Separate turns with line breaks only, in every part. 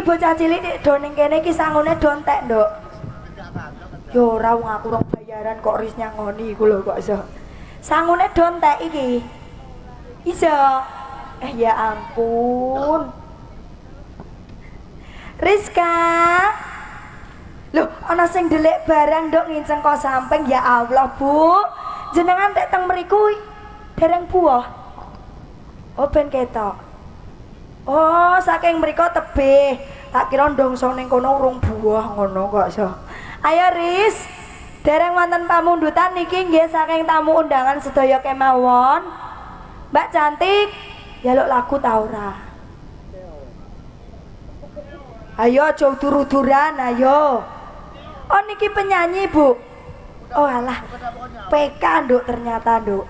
bocah cilik do ning kene iki sangune dontek, Nduk. Yo ora wong aku rong bayaran kok ris nyangoni iku lho kok iso. Sangune dontek iki. Iso. Ya ampun. Rizka. Loh, ana sing delik barang nduk nginceng kok samping ya Allah, Bu. Jenengan tek teng mriku dereng buah. Oh ben ketok. Oh, saking mriko tebih. Tak kira ndongso ning kono urung buah ngono kok iso. Ayo Riz. Dereng wonten pamundutan niki nggih saking tamu undangan sedaya kemawon. Mbak cantik, njaluk lagu ta ora? Ayo aja udur-uduran, ayo. Oh niki penyanyi, Bu. Oh alah. PK Nduk ternyata, Nduk.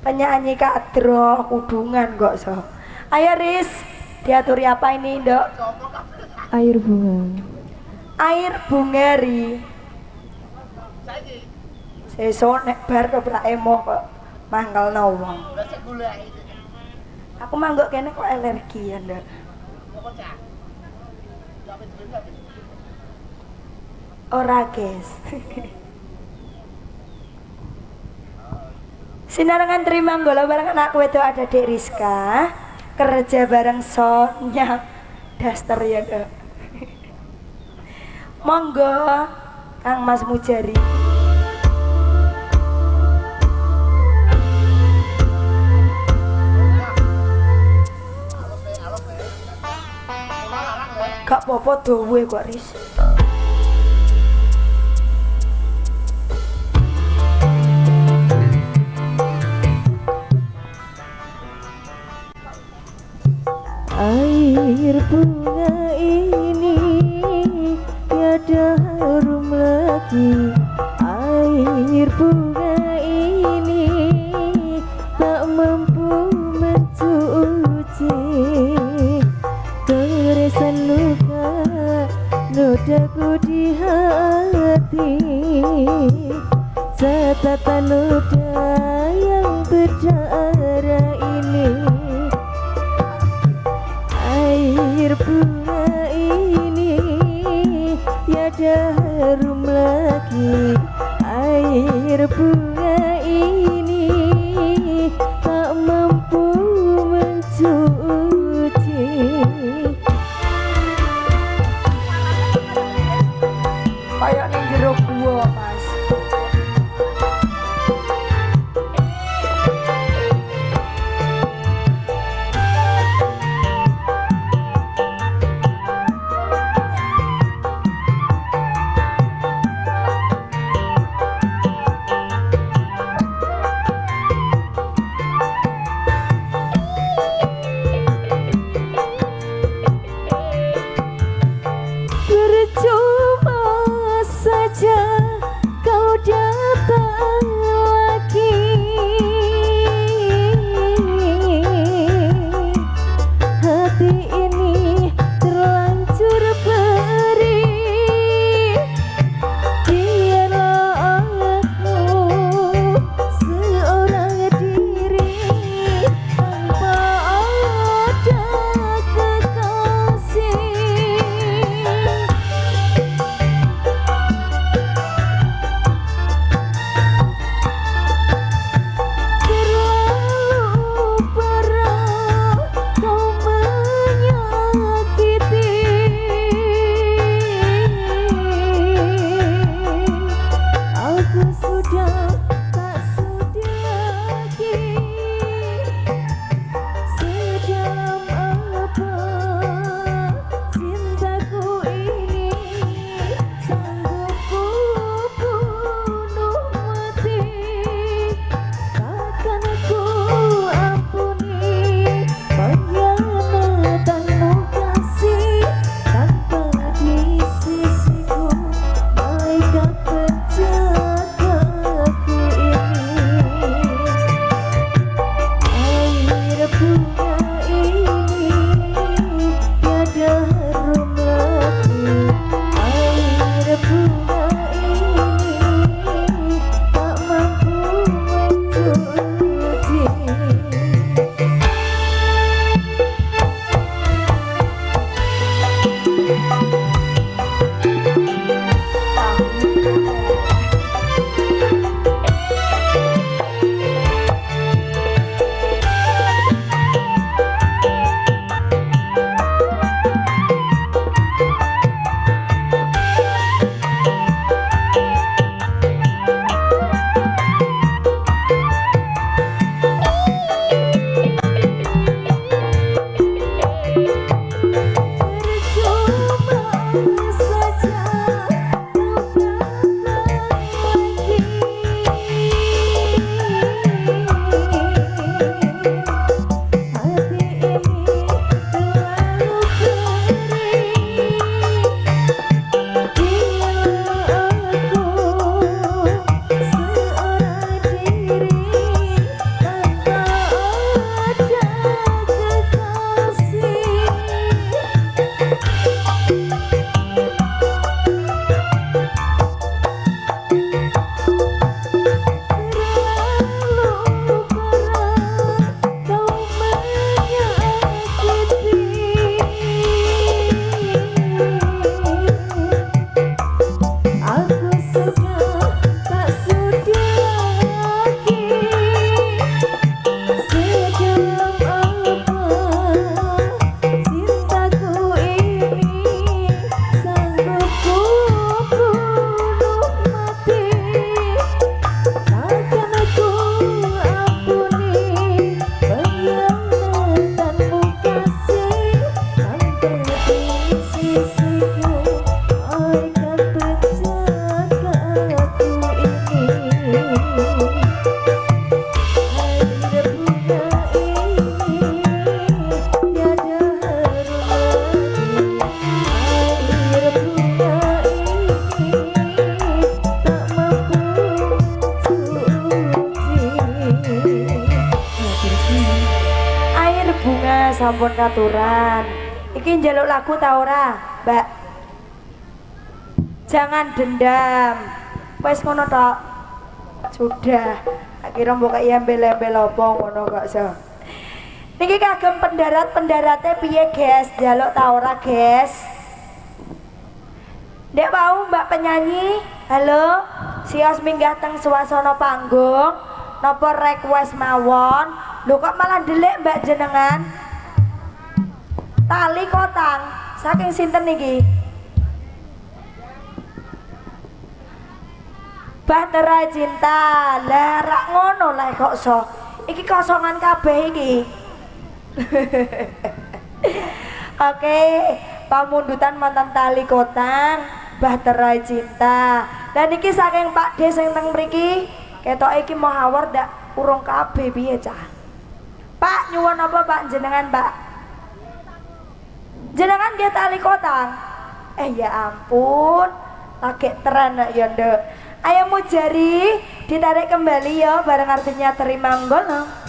Penyanyi kadro kudungan kok so. Ayo Riz, diaturi apa ini, Nduk?
Air bunga.
Air bunga ri. Sesuk nek bar kebrak emoh kok mangkelno wong. Aku manggok kene kok alergi ya, Nduk. Ora, guys. Sinarengan terima nggola bareng anak wedok ada Dek Rizka. Kerja bareng Sonya Daster ya, Dok. Monggo Kang Mas Mujari. Gak apa-apa dowe kok Riz.
Air bunga ini tiada harum lagi. Air bunga ini tak mampu mencuci keresan luka nodaku di hati. Catatan noda yang berdarah ini. Air bunga ini tiada harum lagi. Air bunga ini tak mampu mencuci.
Kayak ning jero gua, Mas. ampun katuran. Iki njaluk lagu ta ora, Mbak? Jangan dendam. Wes ngono tok. Sudah. Akhirnya mbok kaya embel-embel apa ngono kok so. Niki kagem pendarat-pendarate piye, guys? Njaluk ta ora, guys? Ndek mau Mbak penyanyi. Halo. Sios minggah teng suasana panggung. Napa request mawon? Lho kok malah ndelik Mbak jenengan? Tali kotang saking sinten niki? Bahtera cinta. Lah rak ngono lah kok so. Iki kosongan kabeh iki. Oke, pamundutan mantan tali kotang Bahtera cinta. Dan iki saking Pak D sing teng mriki, ketoke iki mau hawar ndak urung kabeh piye cah? Pak nyuwun apa Pak jenengan, Pak? Jenengan nggih tali kotang. Ya ampun, lagi tren ya nduk. Ayo Mujari ditarik kembali ya bareng artinya terima ngono.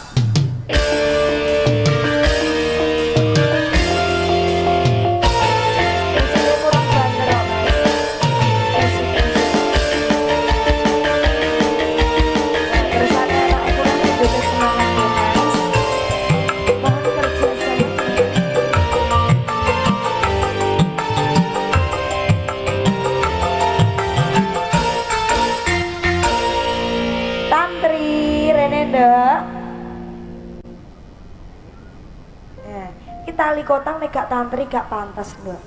Tali kotang nek gak tantri gak pantas lho.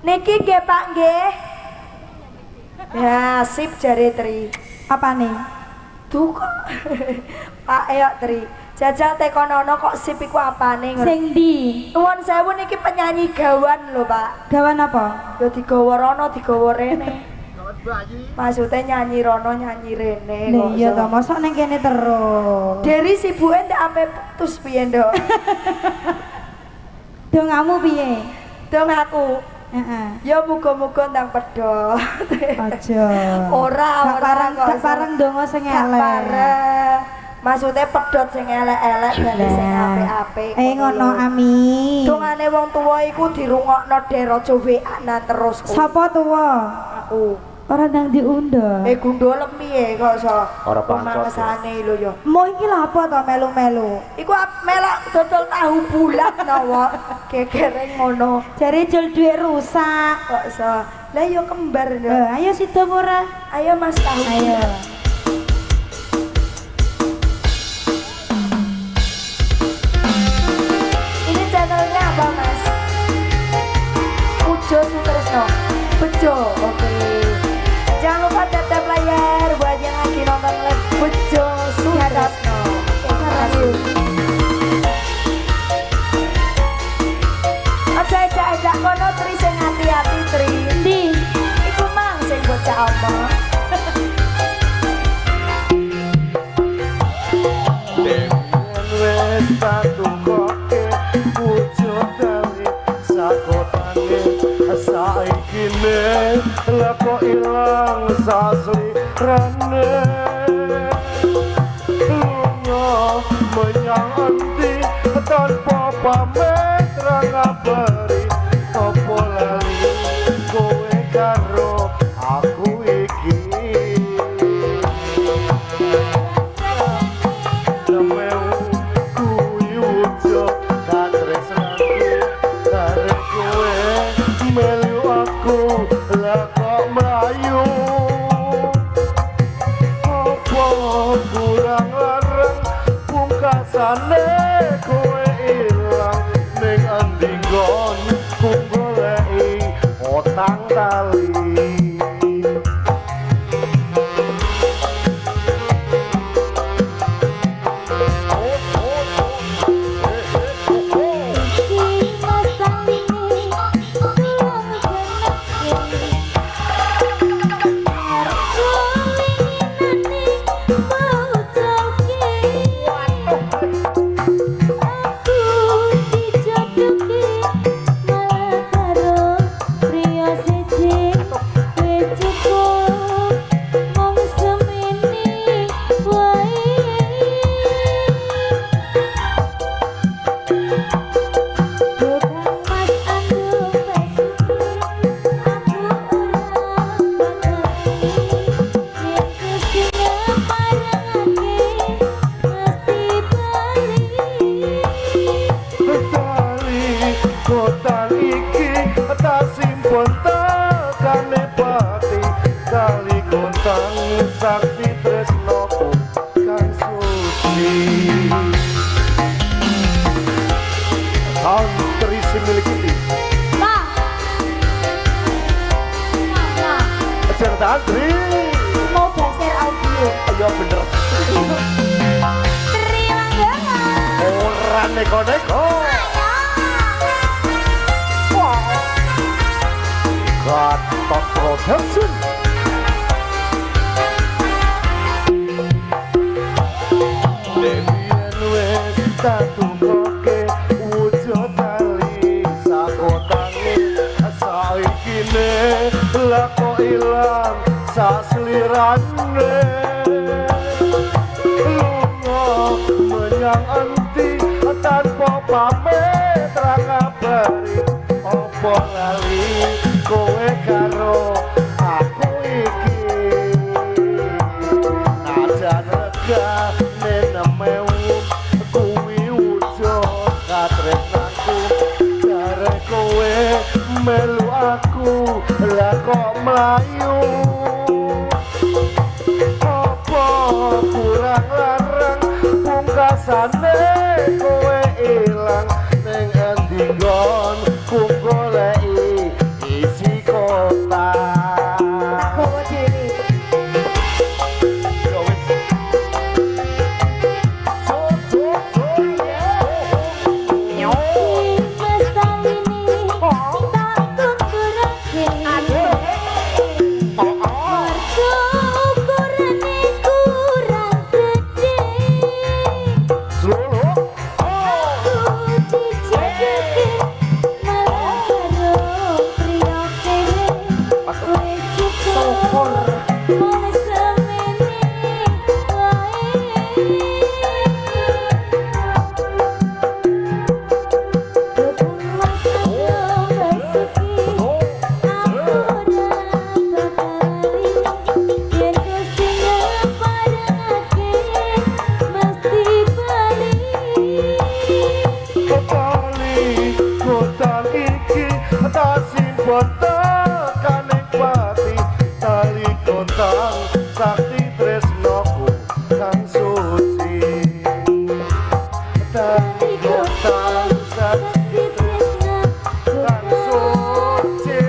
Niki nggih Pak nggih. Ya sip jare Tri.
Apa nih?
Duh kok. Pak eyok Tri. Jajal tekonono kok sip iku apane ngono.
Sing ndi?
Nuwun sewu niki penyanyi gawan lho Pak.
Gawan apa?
Ya digawa rono digawa rene. Maksudnya nyanyi rono nyanyi rene.
Iya toh, mosok ning kene terus.
Dari sibuke ndak ampe putus piye, Nduk?
Dongamu piye?
Dong aku.
Heeh.
Ya muga-muga ndang pedhot.
Aja.
Ora
gak pareng donga sing elek.
Pareng. Maksudnya pedhot sing elek-elek bali sing apik-apik.
Ngono amin.
Dongane wong tuwa iku dirungokno der aja weanan terus.
Sapa tuwa?
Aku.
Ora ndang diundang.
Gondolem piye kok iso?
Ora pancot.
Mangesane lho ya.
Mo iki lha apa to melu-melu?
Iku melok dodol tahu bulat nawa. Gegere ngono.
Jare jul dhuwit rusak.
Kok iso? Lah ya kembar lho.
Ayo sida ora?
Ayo Mas tahu.
Ayo.
Ini channelnya apa Mas? Ujo Sutresno. Bejo. Oke. Jangan lupa tap layar buat yang lagi nonton live Bejo Sutresno. Terima kasih. Aja kono Tri sing hati-hati Tri.
Ndi?
Iku mang sing bocah omong.
Wes patukoke wujud dari sakotane saiki ne lha kok ilang saslirane lunga menyang endi tanpa pamit ra ngabari apa lali kowe karo aku iki. Sane kowe ilang ning endi nggon ku goleki otang tali. dimiliki tim.
Ma. Mama.
Cerita Andri.
Mau belajar audio.
Ayo bener.
Terima kasih.
Orang neko-neko. Gatot Production. Debian wes tatukoke wujud tali sakotane saikine lako ilang saslirane lunga menyang enti tanpa pamit ra ngabari opo lali kowe karo aku iki najan rega nenemewu kuwi wujud katresnanku jare kowe melu aku lah kok mlayu apa kurang larang pungkasane kowe ilang ning endi nggon ku goleki isi kota
Tak bawa diri.
yo wis so yo Solo. Kepali kotan iki tak simpen tekaning pati tali kotan sakti tresnoku kang suci tali kotan sakti tresnoku kang suci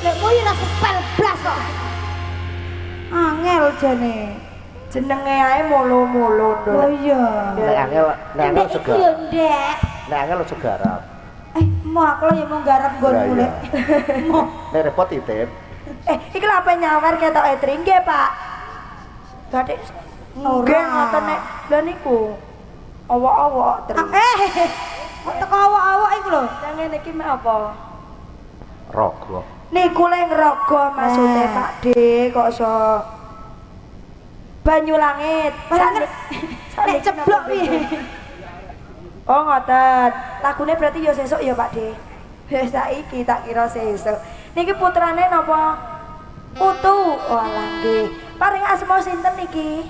Lek kowe ora sepel blas kok. Angel jane.
Jenenge ae molo-molo
Oh
nduk.
iya.
nek angel segar
Yo, Ndek.
nek angel segarap
Mau aku lo yang mau garap gon
Lah,
mulai.
iya.
Mau.
nek repot titip
Iki lha apa nyawar ketok etring nggih, Pak? Batik nggih
Ora.
ngoten nek lha niku. Awak-awak terus.
Kok teko awak-awak iku lho.
Yang ngene iki mek apa?
rogo
Niku le ngrogo maksude Pak De kok iso banyu langit.
Langit. Nek ceblok piye?
Oh ngoten. Lagune berarti ya sesuk ya Pak De. Wis saiki tak kira sesuk. Niki putrane napa? Putu. Oh alah nggih. Paring asma sinten niki?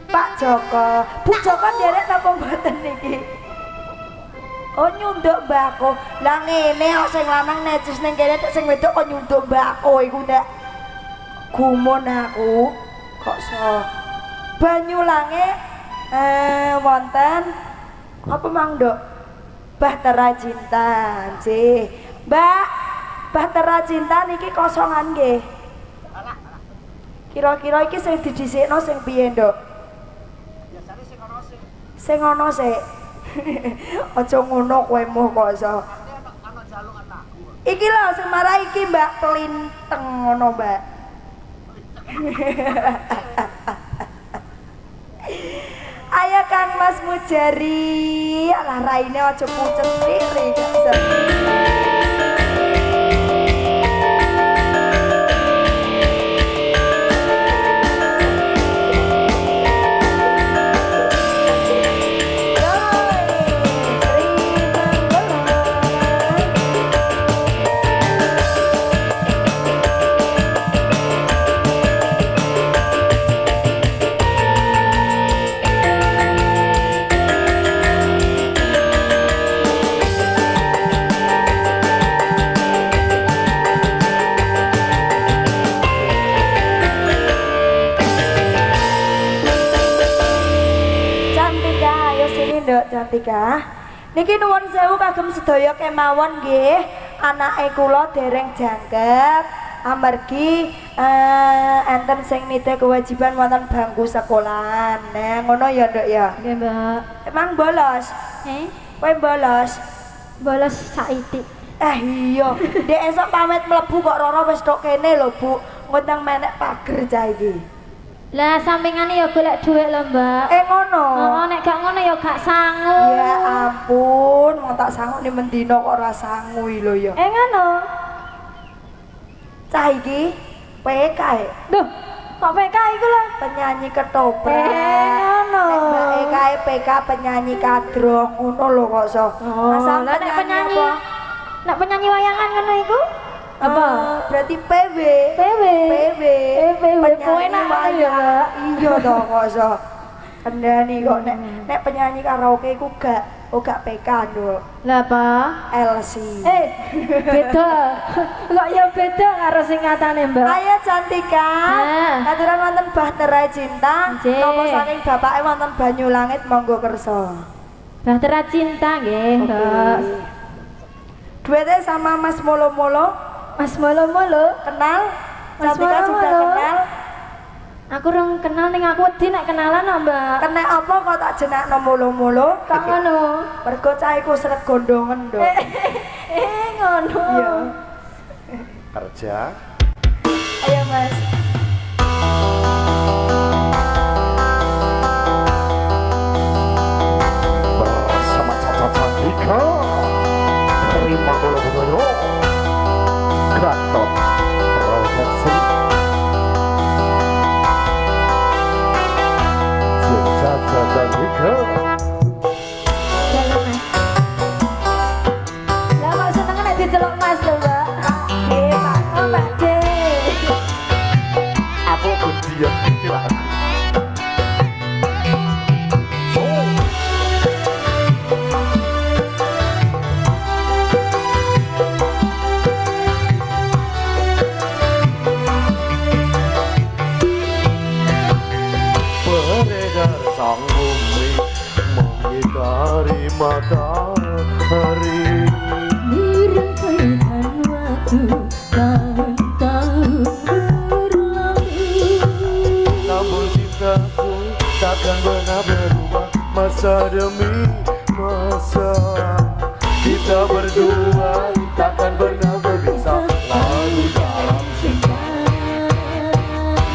Pak Joko. Bu Joko nderek napa mboten niki? Oh nyunduk mbako. Lah ngene kok sing lanang necis ning kene tek sing wedok kok nyunduk mbako iku nek gumun aku. Kok so banyu langit wonten apa Mang Nduk? Bahtera Cinta. Nggih. Mbak, Bahtera Cinta niki kosongan nggih. Kira-kira iki sing didhisikno sing piye, Nduk? Biasane sing ono sik. Aja ngono kowe moh kok iso. Iki lho sing marah iki Mbak Pelinteng ngono, Mbak. Ayo Kang Mas Mujari, alah raine aja pucet siri Kang Sari. Cantika, Niki nuwun sewu kagem sedaya kemawon nggih. Anake kula dereng jangkep amargi enten sing nitih kewajiban wonten bangku sekolahan. Nah, ngono ya, Nduk ya.
Nggih, Mbak.
Emang bolos? Kowe bolos?
Bolos saitik.
Iya, Dek esok pamit mlebu kok Roro wis tok kene lho, Bu. Ngundang menek pager cah iki.
Lah sampingane ya golek dhuwit lho, Mbak.
Ngono.
Oh, nek gak ngono ya gak sangu.
Ya ampun, mau tak sangu nih mendino kok ora sangu iki lho ya.
Ngono.
Cah iki PK e.
Duh, kok PK iku lho?
Penyanyi ketoprak.
Ngono.
Nek Mbak Eka e PK penyanyi kadrong ngono lho kok so. Asal
Lah nek penyanyi
apa?
nek penyanyi wayangan ngono iku? Apa?
Berarti PW.
PW.
PW.
Kowe nak ya, Mbak.
Iya toh kok so. Kendani kok nek penyanyi karaoke iku gak PK Nduk.
Lah apa?
LC.
Beda. Kok ya beda karo singkatane, Mbak.
Ayo Cantika. Aturan wonten Bahtera Cinta.
Nggih.
Napa saking bapake wonten Banyulangit monggo kersa.
Bahtera Cinta nggih, Mbak.
Duetnya sama Mas Molo Molo.
Mas Molo-molo.
Kenal?
Mas
Cantika
Molo
sudah
Molo.
kenal?
Aku rong kenal ning aku wedi nek kenalan lho, Mbak.
Kena apa kok tak jenakno Molo Molo?
Kok ngono?
Mergo cah iku seret gondongan, Nduk.
Ngono.
Iya.
Kerja.
Ayo Mas.
Bersama Caca Cantika. Terima kasih. Gatot Production. Caca Cantika.
Jalan, Mas. Lah kok seneng nek diceluk Mas lho, Mbak.
Nggih, Pak.
Oh, Mbak D.
Aku berdiam di lagu. Beredar sang bumi mengitari matahari.
Dirangkaikan waktu tahun-tahun berlalu.
Namun cintaku takkan pernah berubah masa demi masa. Kita berdua takkan pernah berpisah lalu dalam cinta.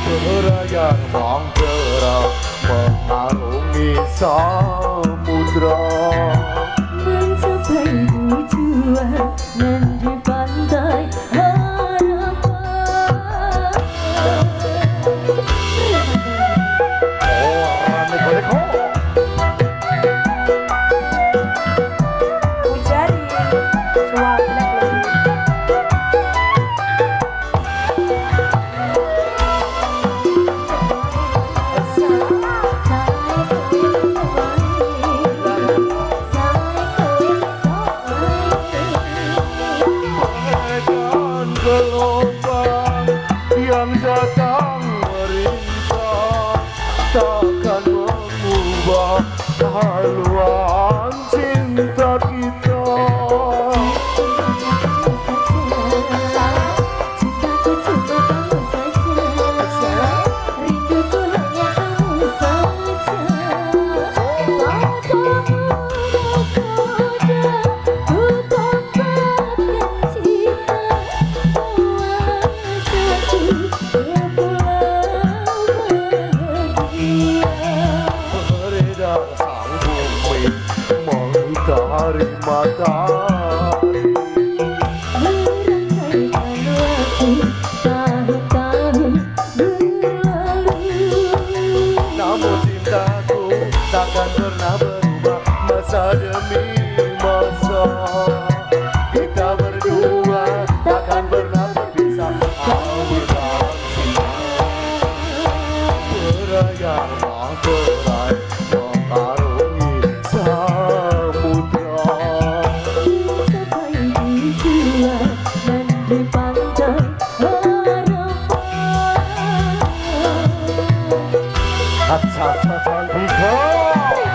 Berayar mangkera mengarungi samudra.
Mencapai tujuan dan di pantai harapan.
Oh, neko-neko.
Ujari. Suapnek lagi.
Bagaikan gelombang yang datang merintah, takkan mengubah haluan cinta kita.
Cintaku cuma kamu saja, rinduku hanya kamu saja. Matamu menggoda, ku tempatkan cinta. Wajahku berpulau bahagia.
Beredar sang bumi mengitari matahari.
Merangkaikan waktu tahun-tahun berlalu.
Namun cintaku takkan pernah berubah masa demi masa. Kita berdua takkan pernah berpisah lalu dalam cinta. Berayar mangkerai mengarungi samudra.
Mencapai tujuan dan di pantai harapan.
Caca Cantika.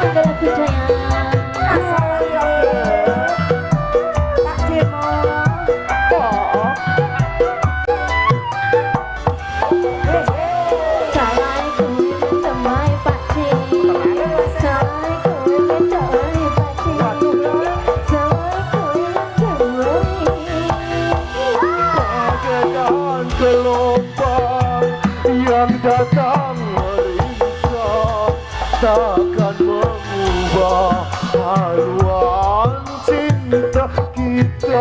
Terima kasih, sayang.
Assalamualaikum.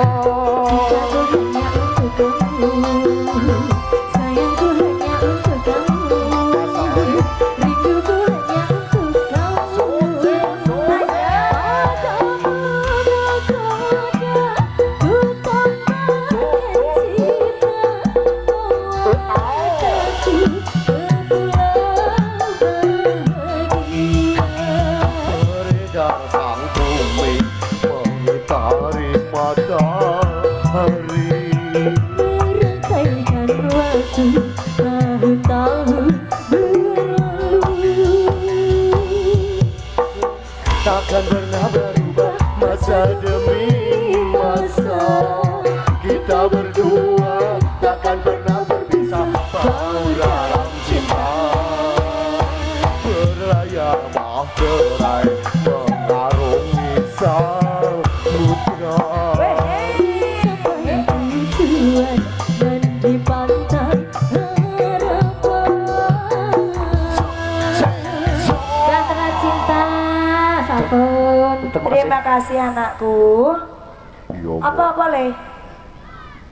hanya untuk kamu, sayangku hanya untuk kamu, rinduku hanya untuk kamu. Padamu bergoda, ku tak makan cinta, bawa hatiku ke pulau bahagia.
Beredar sang bumi mengitari matahari.
Merangkaikan waktu tahun-tahun berlalu.
Takkan pernah berubah masa demi masa. Kita berdua takkan pernah berpisah bahu dalam cinta. Berlayar materai mengarungi samudra.
Sampai tujuan dan di pantai harapan. Ganteng cinta, sabun.
Terima kasih anakku.
Iya, Bu.
Apa boleh?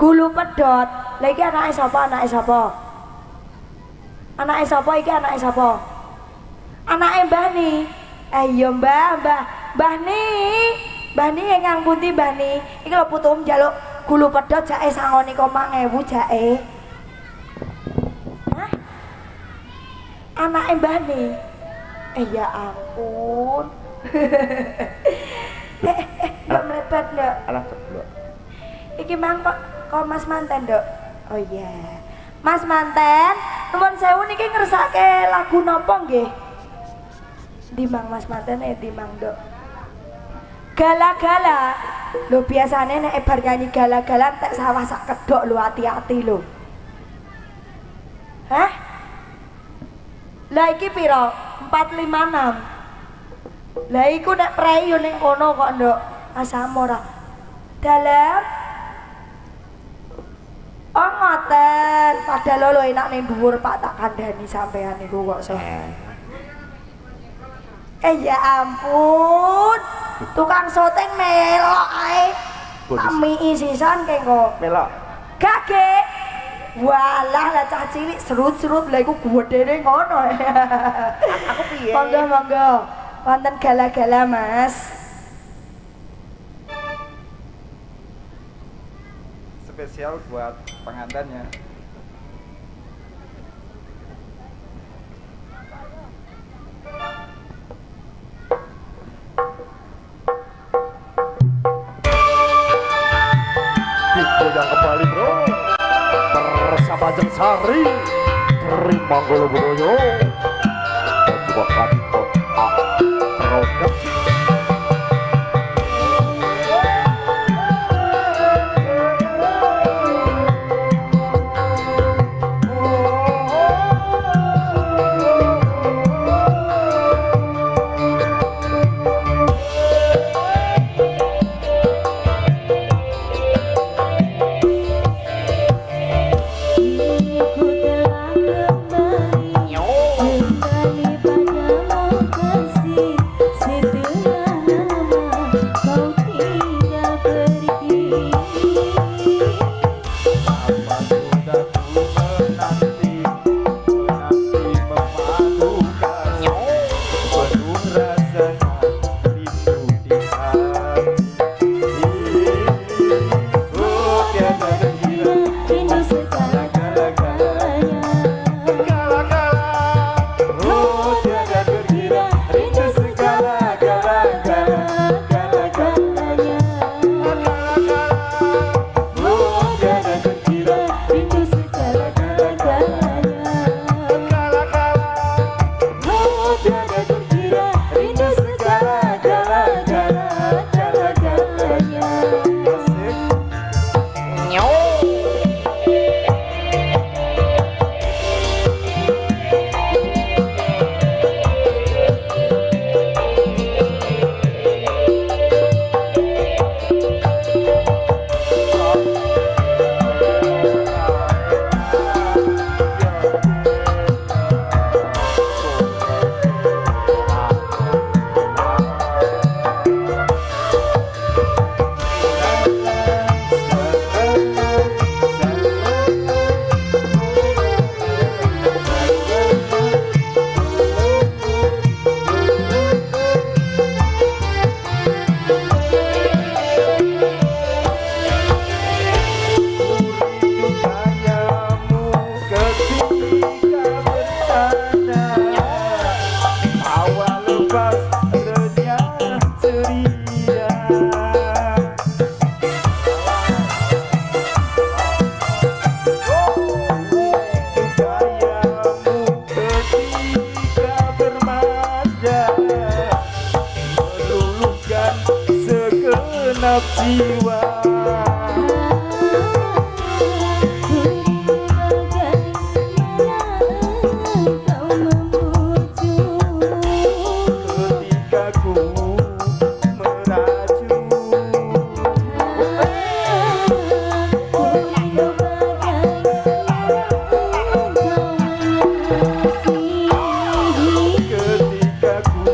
Gulu pedot. Lagi anaknya sapa? Anaknya sapa? Anaknya sapa? Iki anaknya sapa? Anaknya Mbah Ni. Iya Mbah Ni. Mbah Ni yang pundi Mbah Ni? Iki lho putum jaluk gulu pedot jake sangoni 5.000 jake. Hah? Anaknya Mbah Ni. Ya ampun. Mbak melepet Nduk.
Alah ceblok.
Iki mang kok Mas Manten Nduk. Oh iya. Mas Manten, nuwun sewu niki ngersake lagu napa nggih? Di mang Mas Manten di mang Nduk. Gala-gala. Lho biasane nek bar nyanyi gala-gala tek sawah sak kedok lho hati-hati lho. Hah? Lah iki piro? 456. Lah iku nek prei yo ning kono kok Nduk. Asam ora. Dalam. Oh ngoten. Padahal lho enak ning dhuwur Pak tak kandhani sampean niku kok so. Ya ampun. Tukang syuting melok ae. Pamii sisan kengko.
Melok.
Gage. Walah lah cah cilik serut-serut lha iku gedene ngono.
Aku piye?
Monggo. Wonten gala-gala Mas.
Spesial buat pengantinnya.
Digoyang kembali bro. Bersama Jeng Sari. Terima Golo Budoyo. Membuatkan kota produksi.
Ku telah kembali pada lokasi situ.
segenap jiwa. Ketika ku meraju ketika ku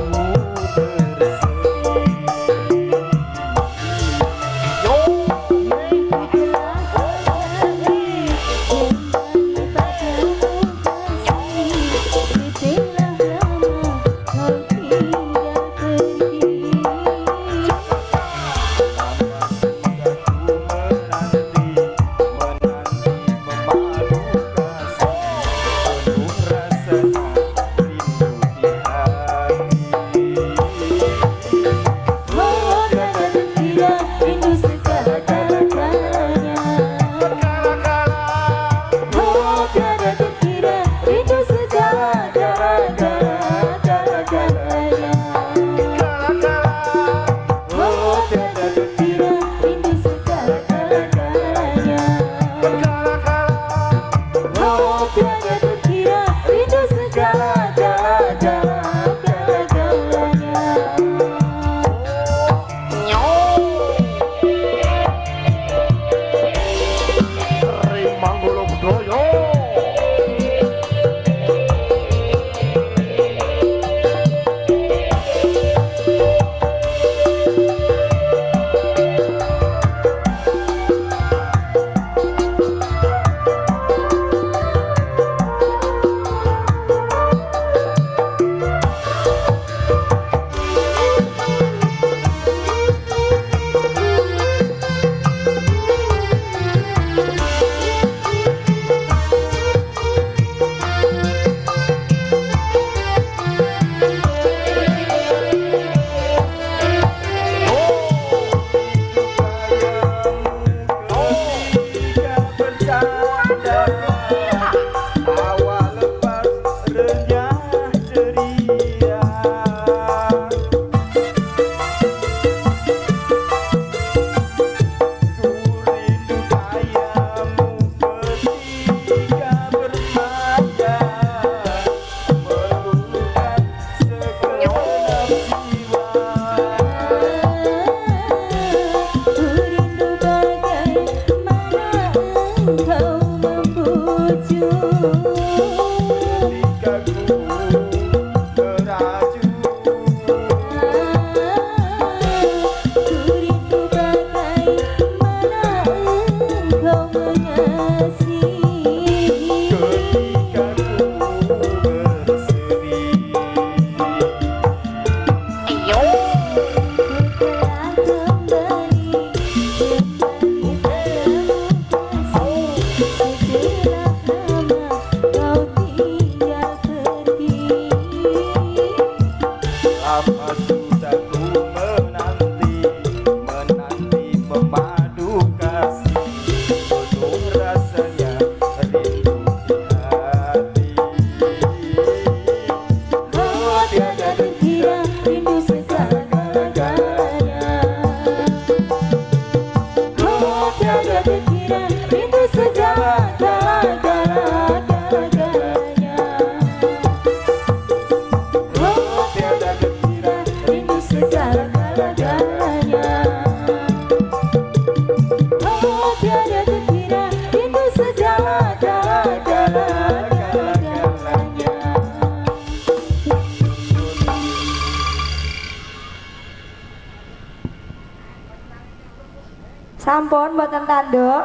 Sampun mboten tanduk.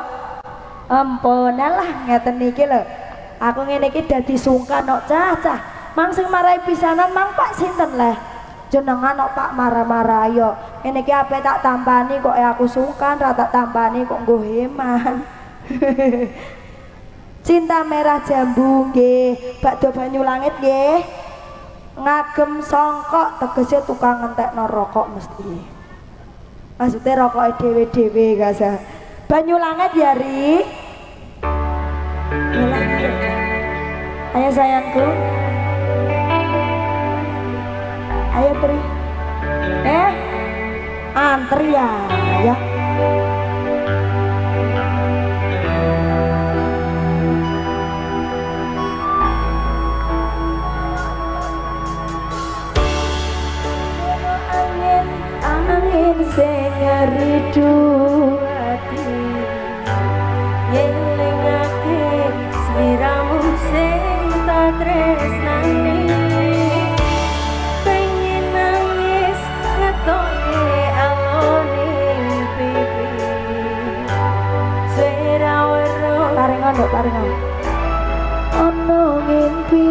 Ampun lah ngeten niki lho. Aku ngene iki dadi sungkan kok cah-cah. Mang sing marai pisanan mang Pak sinten leh? Jenengan kok Pak marah-marah yo. Ngene iki ape tak tampani kok aku sungkan, ra tak tampani kok nggo heman. Cinta merah jambu nggih, bakdo banyu langit nggih. Ngagem songkok tegese tukang ngentekno rokok mesti. Maksudnya rokok dewe-dewe gasa. Banyu langit ya Ri. Ayo sayangku. Ayo Tri. Antri ya. ya.
Angin sing ngeridu ati nyelingake sliramu sing tak tresnani pengen nangis ngetone alone pipi swara weruh
Parengan dok, parengan.
ono ngimpi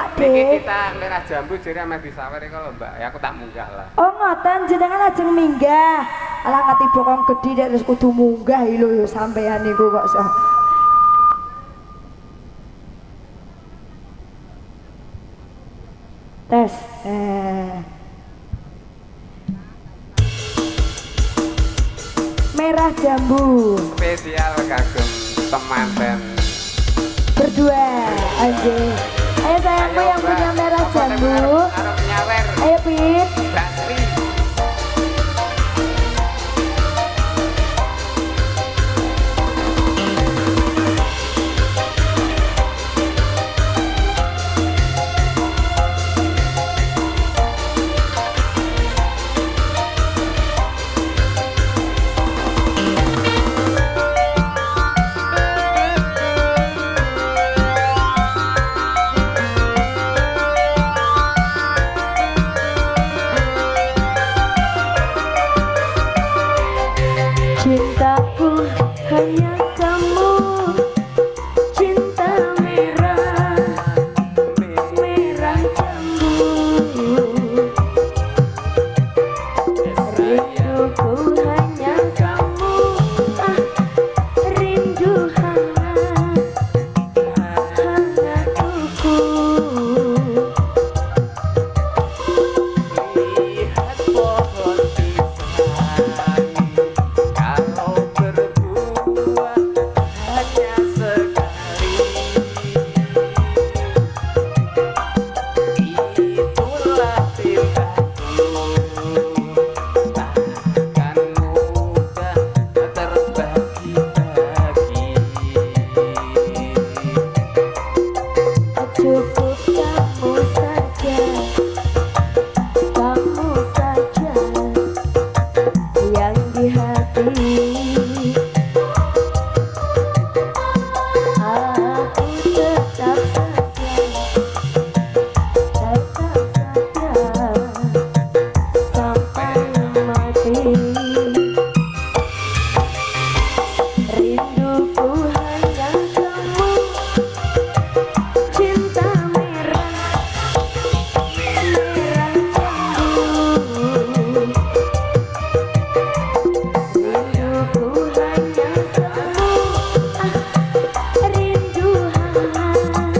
Pak
Niki
De.
kita merah jambu jadi ame disawer iku lho Mbak. Ya aku tak munggah lah.
Oh ngoten jenengan ajeng minggah. Alah ngati bokong gedhi nek terus kudu munggah lho sampean niku kok so. Tes. Merah jambu
Spesial kagem temanten.
berdua anjing. Ayo sayangku yang
Mbak.
punya merah
Apa
jambu.
arep nyawer.
Ayo Pit.
Mbak Sri.
Cintaku hanya kamu, cinta merah, merah jambu. Rinduku hanya kamu, rindu hangat, hangat ukur.
Lihat pohon pisang, kalau berbuah hanya sekali. Itulah cintaku, takkan mudah terbagi-bagi.
Cukup kamu saja yang di hati. Aku tetap saja sampai mati. Rinduku hanya kamu, cinta merah, merah jambu. Rinduku hanya kamu, rindu hangat.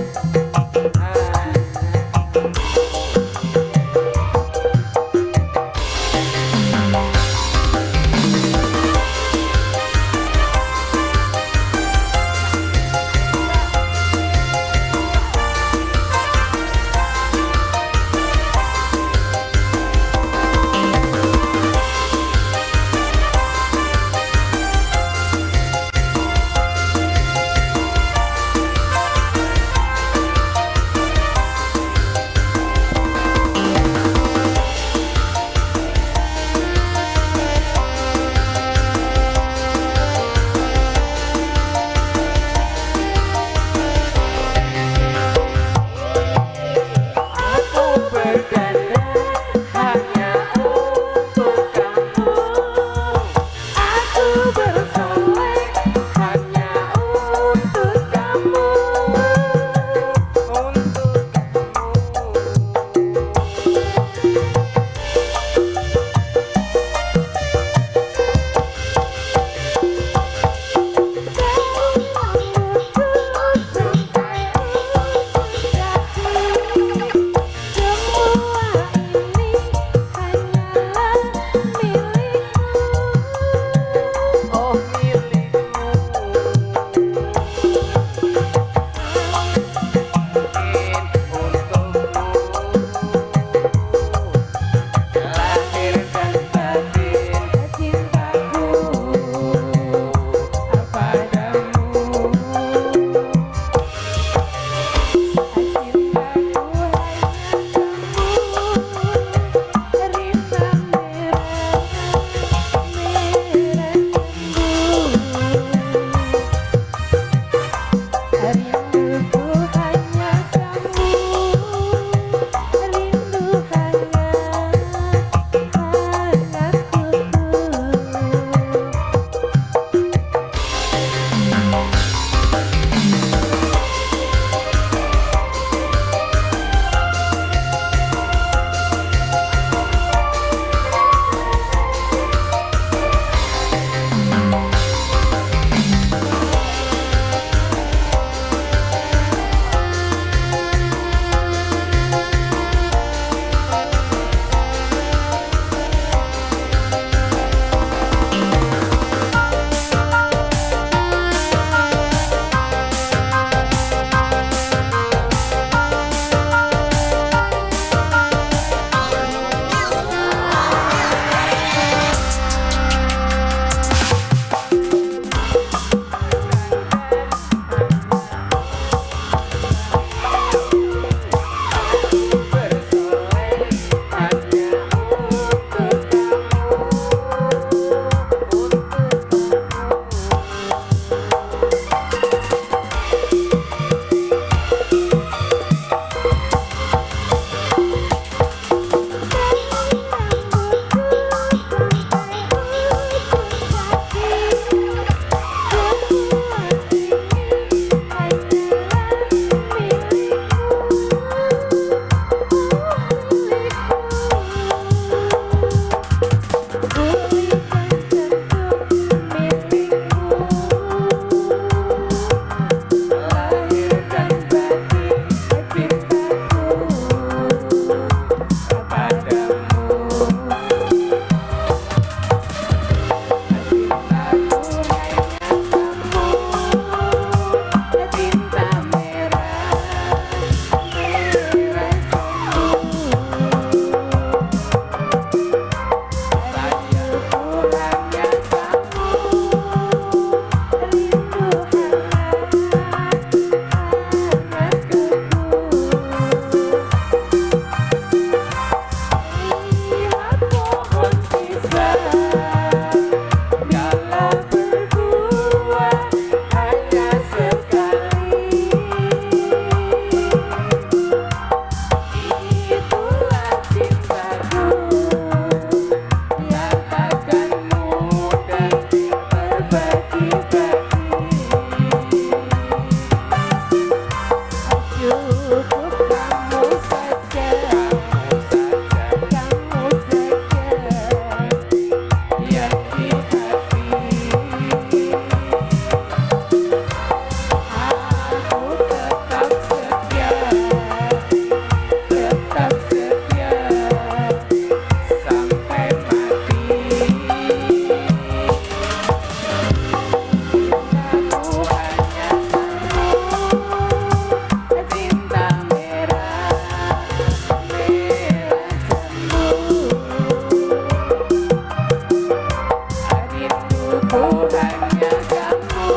hanya kamu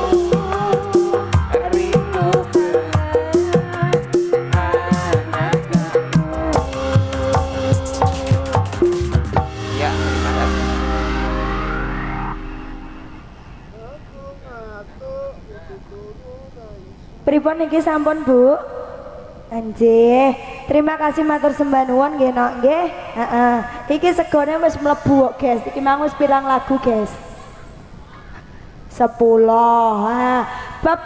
rindu hanya kamu. Ya, terima kasih.
Pripun niki sampun, Bu? Anjih, terima kasih matur sembah nuwun nggih nok nggih. Heeh. Iki segone wis mlebu kok, guys. Iki mang wis pirang lagu, guys? 10. Ha. Bab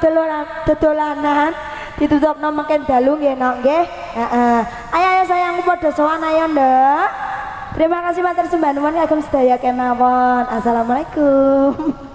dolanan ditutupno mungkin dalu nggih nok nggih. Heeh. Ayo sayangku padha sowan ayo, Nduk. Terima kasih matur sembah nuwun kagem sedaya kemawon. Assalamualaikum.